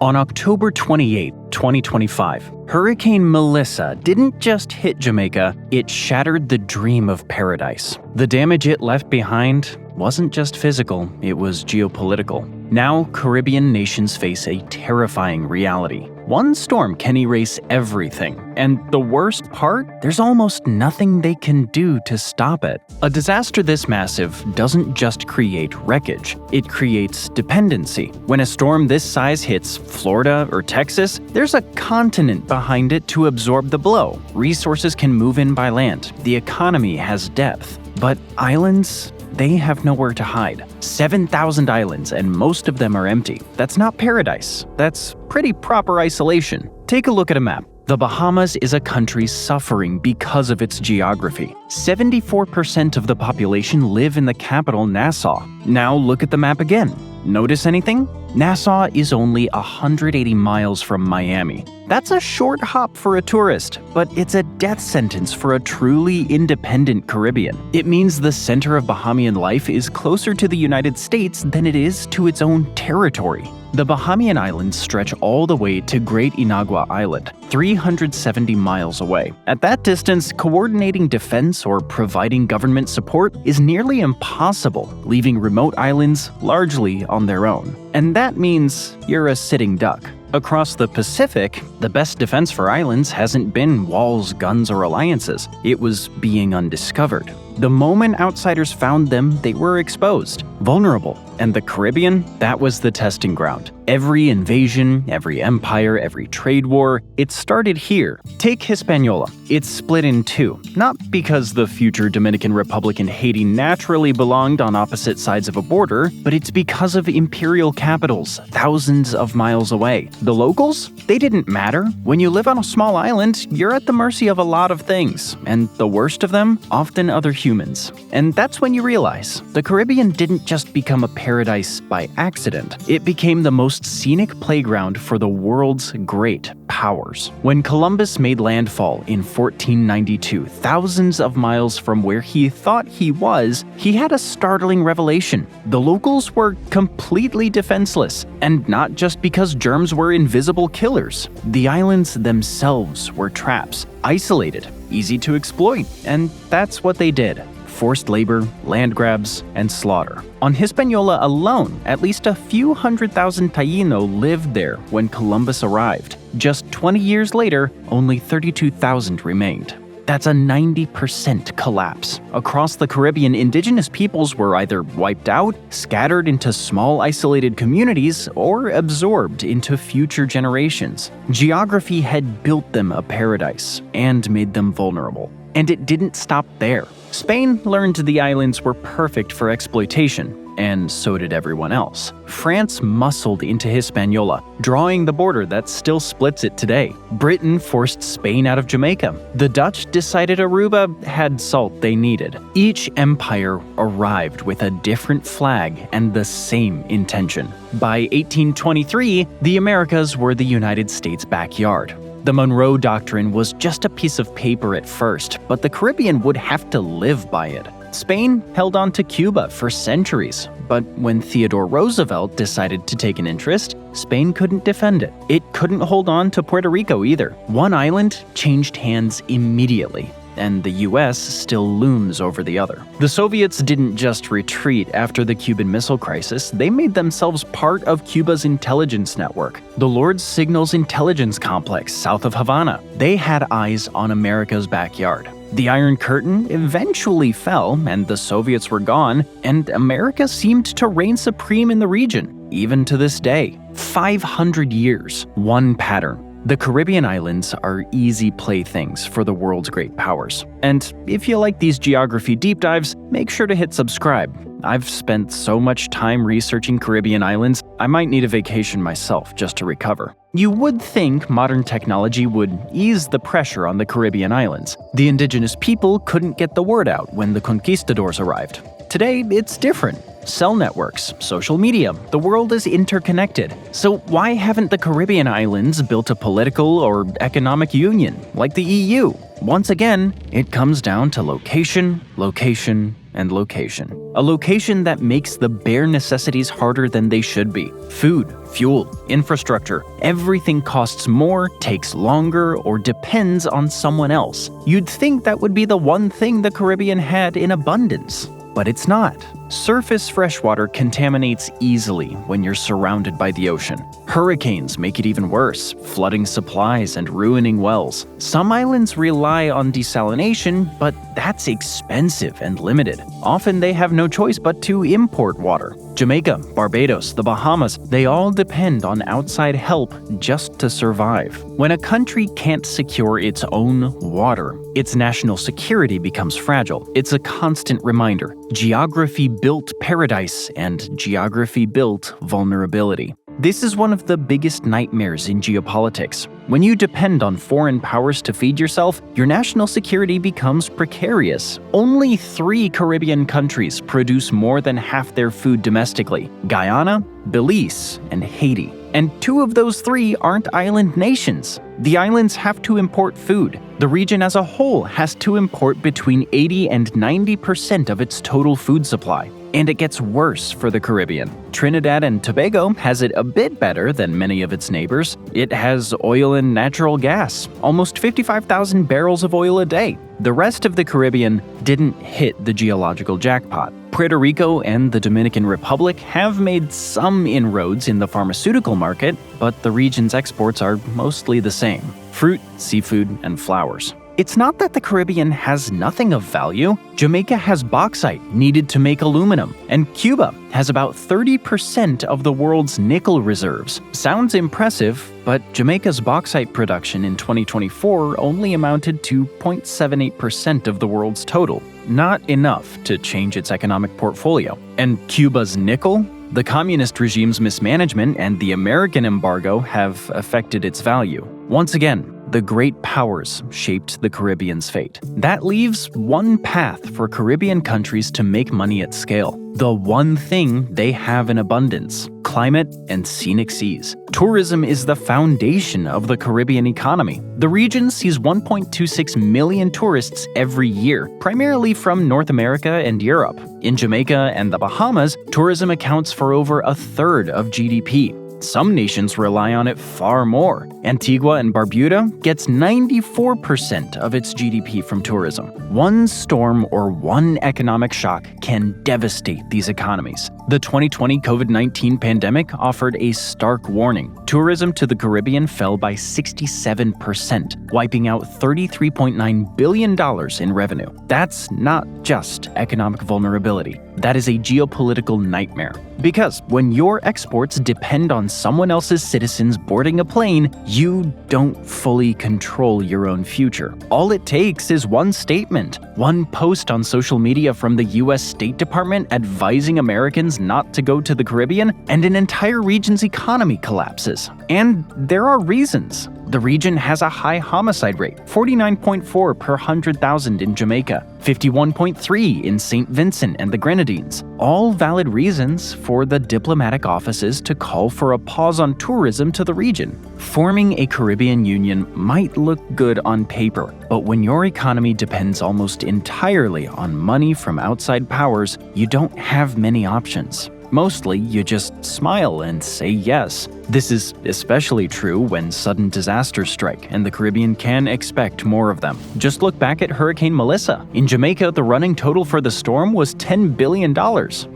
On October 28, 2025, Hurricane Melissa didn't just hit Jamaica, it shattered the dream of paradise. The damage it left behind wasn't just physical, it was geopolitical. Now, Caribbean nations face a terrifying reality. One storm can erase everything, and the worst part? There's almost nothing they can do to stop it. A disaster this massive doesn't just create wreckage, it creates dependency. When a storm this size hits Florida or Texas, there's a continent behind it to absorb the blow. Resources can move in by land, the economy has depth. But islands? They have nowhere to hide. 7,000 islands, and most of them are empty. That's not paradise. That's pretty proper isolation. Take a look at a map. The Bahamas is a country suffering because of its geography. 74% of the population live in the capital, Nassau. Now look at the map again. Notice anything? Nassau is only 180 miles from Miami. That's a short hop for a tourist, but it's a death sentence for a truly independent Caribbean. It means the center of Bahamian life is closer to the United States than it is to its own territory. The Bahamian Islands stretch all the way to Great Inagua Island, 370 miles away. At that distance, coordinating defense or providing government support is nearly impossible, leaving remote islands largely on their own. And that means you're a sitting duck. Across the Pacific, the best defense for islands hasn't been walls, guns, or alliances. It was being undiscovered. The moment outsiders found them, they were exposed, vulnerable. And the Caribbean, that was the testing ground. Every invasion, every empire, every trade war, it started here. Take Hispaniola. It's split in two, not because the future Dominican Republic and Haiti naturally belonged on opposite sides of a border, but it's because of imperial capitals thousands of miles away. The locals? They didn't matter. When you live on a small island, you're at the mercy of a lot of things, and the worst of them, often other humans. And that's when you realize the Caribbean didn't just become a paradise by accident. It became the most scenic playground for the world's great powers. When Columbus made landfall in 1492, thousands of miles from where he thought he was, he had a startling revelation. The locals were completely defenseless, and not just because germs were invisible killers. The islands themselves were traps, isolated, easy to exploit, and that's what they did. Forced labor, land grabs, and slaughter. On Hispaniola alone, at least a few 100,000 Taino lived there when Columbus arrived. Just 20 years later, only 32,000 remained. That's a 90% collapse. Across the Caribbean, indigenous peoples were either wiped out, scattered into small isolated communities, or absorbed into future generations. Geography had built them a paradise and made them vulnerable. And it didn't stop there. Spain learned the islands were perfect for exploitation, and so did everyone else. France muscled into Hispaniola, drawing the border that still splits it today. Britain forced Spain out of Jamaica. The Dutch decided Aruba had salt they needed. Each empire arrived with a different flag and the same intention. By 1823, the Americas were the United States' backyard. The Monroe Doctrine was just a piece of paper at first, but the Caribbean would have to live by it. Spain held on to Cuba for centuries, but when Theodore Roosevelt decided to take an interest, Spain couldn't defend it. It couldn't hold on to Puerto Rico either. One island changed hands immediately, and the US still looms over the other. The Soviets didn't just retreat after the Cuban Missile Crisis, they made themselves part of Cuba's intelligence network, the Lord's Signals Intelligence Complex south of Havana. They had eyes on America's backyard. The Iron Curtain eventually fell, and the Soviets were gone, and America seemed to reign supreme in the region, even to this day. 500 years, one pattern. The Caribbean islands are easy playthings for the world's great powers. And if you like these geography deep dives, make sure to hit subscribe. I've spent so much time researching Caribbean islands, I might need a vacation myself just to recover. You would think modern technology would ease the pressure on the Caribbean islands. The indigenous people couldn't get the word out when the conquistadors arrived. Today, it's different. Cell networks, social media, the world is interconnected. So why haven't the Caribbean islands built a political or economic union like the EU? Once again, it comes down to location, location, and location. A location that makes the bare necessities harder than they should be. Food, fuel, infrastructure, everything costs more, takes longer, or depends on someone else. You'd think that would be the one thing the Caribbean had in abundance. But it's not. Surface freshwater contaminates easily when you're surrounded by the ocean. Hurricanes make it even worse, flooding supplies and ruining wells. Some islands rely on desalination, but that's expensive and limited. Often they have no choice but to import water. Jamaica, Barbados, the Bahamas, they all depend on outside help just to survive. When a country can't secure its own water, its national security becomes fragile. It's a constant reminder. Geography built paradise and geography built vulnerability. This is one of the biggest nightmares in geopolitics. When you depend on foreign powers to feed yourself, your national security becomes precarious. Only 3 Caribbean countries produce more than half their food domestically: Guyana, Belize, and Haiti. And 2 of those 3 aren't island nations. The islands have to import food. The region as a whole has to import between 80 and 90% of its total food supply. And it gets worse for the Caribbean. Trinidad and Tobago has it a bit better than many of its neighbors. It has oil and natural gas, almost 55,000 barrels of oil a day. The rest of the Caribbean didn't hit the geological jackpot. Puerto Rico and the Dominican Republic have made some inroads in the pharmaceutical market, but the region's exports are mostly the same: fruit, seafood, and flowers. It's not that the Caribbean has nothing of value. Jamaica has bauxite needed to make aluminum, and Cuba has about 30% of the world's nickel reserves. Sounds impressive, but Jamaica's bauxite production in 2024 only amounted to 0.78% of the world's total. Not enough to change its economic portfolio. And Cuba's nickel? The communist regime's mismanagement and the American embargo have affected its value. Once again, the great powers shaped the Caribbean's fate. That leaves one path for Caribbean countries to make money at scale. The one thing they have in abundance: climate and scenic seas. Tourism is the foundation of the Caribbean economy. The region sees 1.26 million tourists every year, primarily from North America and Europe. In Jamaica and the Bahamas, tourism accounts for over a third of GDP. Some nations rely on it far more. Antigua and Barbuda gets 94% of its GDP from tourism. One storm or one economic shock can devastate these economies. The 2020 COVID-19 pandemic offered a stark warning. Tourism to the Caribbean fell by 67%, wiping out $33.9 billion in revenue. That's not just economic vulnerability. That is a geopolitical nightmare. Because when your exports depend on someone else's citizens boarding a plane, you don't fully control your own future. All it takes is one statement, one post on social media from the US State Department advising Americans not to go to the Caribbean, and an entire region's economy collapses. And there are reasons. The region has a high homicide rate, 49.4 per 100,000 in Jamaica, 51.3 in St. Vincent and the Grenadines. All valid reasons for the diplomatic offices to call for a pause on tourism to the region. Forming a Caribbean union might look good on paper, but when your economy depends almost entirely on money from outside powers, you don't have many options. Mostly, you just smile and say yes. This is especially true when sudden disasters strike, and the Caribbean can expect more of them. Just look back at Hurricane Melissa. In Jamaica, the running total for the storm was $10 billion.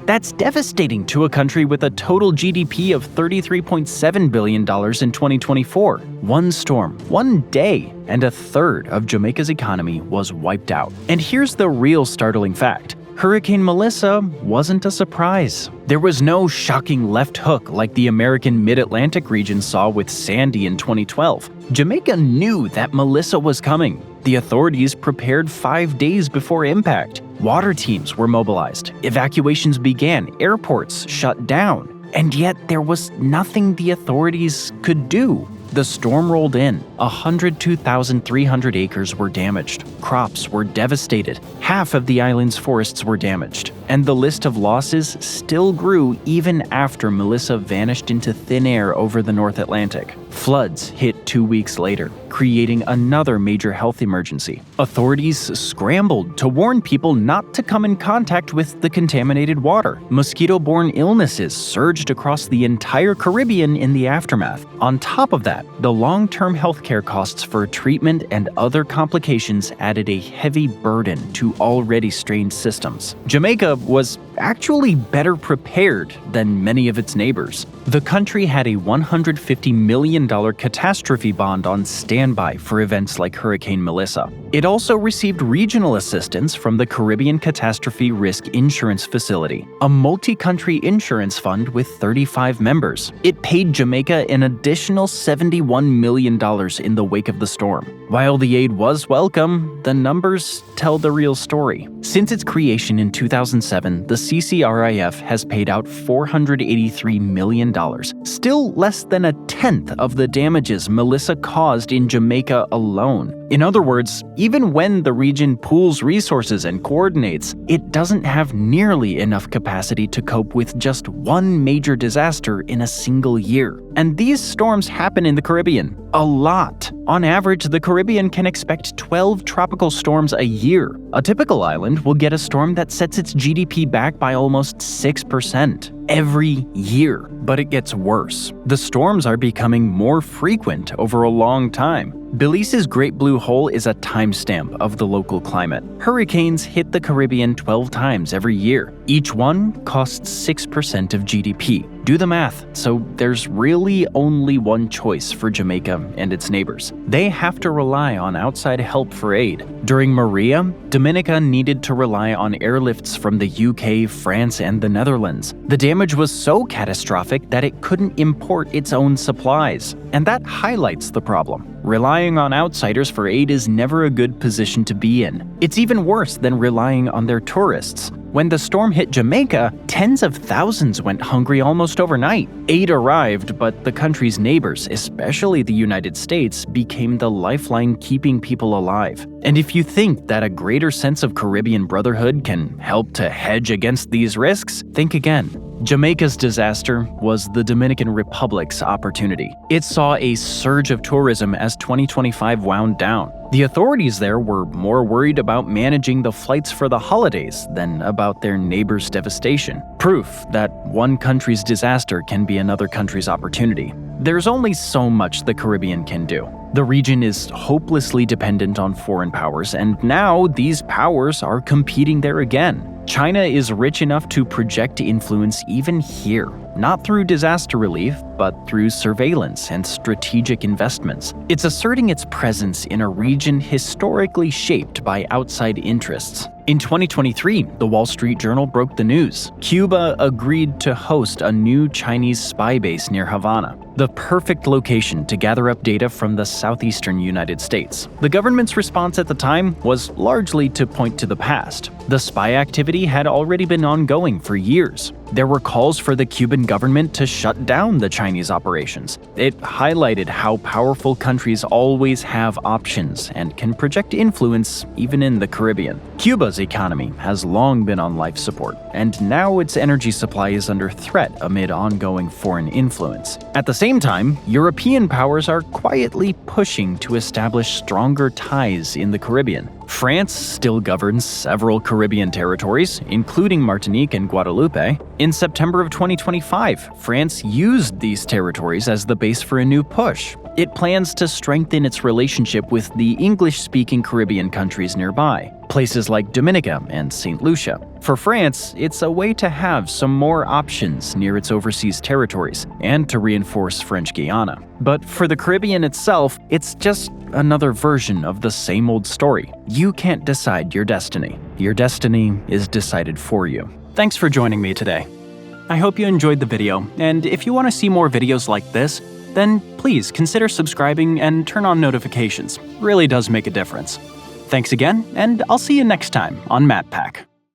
That's devastating to a country with a total GDP of $33.7 billion in 2024. One storm, one day, and a third of Jamaica's economy was wiped out. And here's the real startling fact. Hurricane Melissa wasn't a surprise. There was no shocking left hook like the American Mid-Atlantic region saw with Sandy in 2012. Jamaica knew that Melissa was coming. The authorities prepared 5 days before impact. Water teams were mobilized. Evacuations began. Airports shut down. And yet there was nothing the authorities could do. The storm rolled in. 102,300 acres were damaged. Crops were devastated. Half of the island's forests were damaged. And the list of losses still grew even after Melissa vanished into thin air over the North Atlantic. Floods hit 2 weeks later, creating another major health emergency. Authorities scrambled to warn people not to come in contact with the contaminated water. Mosquito-borne illnesses surged across the entire Caribbean in the aftermath. On top of that, the long-term healthcare costs for treatment and other complications added a heavy burden to already strained systems. Jamaica was actually better prepared than many of its neighbors. The country had a $150 million catastrophe bond on standby for events like Hurricane Melissa. It also received regional assistance from the Caribbean Catastrophe Risk Insurance Facility, a multi-country insurance fund with 35 members. It paid Jamaica an additional $71 million in the wake of the storm. While the aid was welcome, the numbers tell the real story. Since its creation in 2007, the CCRIF has paid out $483 million, still less than a tenth of the damages Melissa caused in Jamaica alone. In other words, even when the region pools resources and coordinates, it doesn't have nearly enough capacity to cope with just one major disaster in a single year. And these storms happen in the Caribbean. A lot. On average, the Caribbean can expect 12 tropical storms a year. A typical island will get a storm that sets its GDP back by almost 6% every year. But it gets worse. The storms are becoming more frequent over a long time. Belize's Great Blue Hole is a timestamp of the local climate. Hurricanes hit the Caribbean 12 times every year. Each one costs 6% of GDP. Do the math, so there's really only one choice for Jamaica and its neighbors. They have to rely on outside help for aid. During Maria, Dominica needed to rely on airlifts from the UK, France, and the Netherlands. The damage was so catastrophic that it couldn't import its own supplies. And that highlights the problem. Relying on outsiders for aid is never a good position to be in. It's even worse than relying on their tourists. When the storm hit Jamaica, tens of thousands went hungry almost overnight. Aid arrived, but the country's neighbors, especially the United States, became the lifeline keeping people alive. And if you think that a greater sense of Caribbean brotherhood can help to hedge against these risks, think again. Jamaica's disaster was the Dominican Republic's opportunity. It saw a surge of tourism as 2025 wound down. The authorities there were more worried about managing the flights for the holidays than about their neighbors' devastation. Proof that one country's disaster can be another country's opportunity. There's only so much the Caribbean can do. The region is hopelessly dependent on foreign powers, and now these powers are competing there again. China is rich enough to project influence even here, not through disaster relief, but through surveillance and strategic investments. It's asserting its presence in a region historically shaped by outside interests. In 2023, the Wall Street Journal broke the news. Cuba agreed to host a new Chinese spy base near Havana, the perfect location to gather up data from the southeastern United States. The government's response at the time was largely to point to the past. The spy activity had already been ongoing for years. There were calls for the Cuban government to shut down the Chinese operations. It highlighted how powerful countries always have options and can project influence even in the Caribbean. Cuba's economy has long been on life support, and now its energy supply is under threat amid ongoing foreign influence. At the same time, European powers are quietly pushing to establish stronger ties in the Caribbean. France still governs several Caribbean territories, including Martinique and Guadeloupe. In September of 2025, France used these territories as the base for a new push. It plans to strengthen its relationship with the English-speaking Caribbean countries nearby, places like Dominica and St. Lucia. For France, it's a way to have some more options near its overseas territories and to reinforce French Guiana. But for the Caribbean itself, it's just another version of the same old story. You can't decide your destiny. Your destiny is decided for you. Thanks for joining me today. I hope you enjoyed the video, and if you want to see more videos like this, then please consider subscribing and turn on notifications. It really does make a difference. Thanks again, and I'll see you next time on MatPack.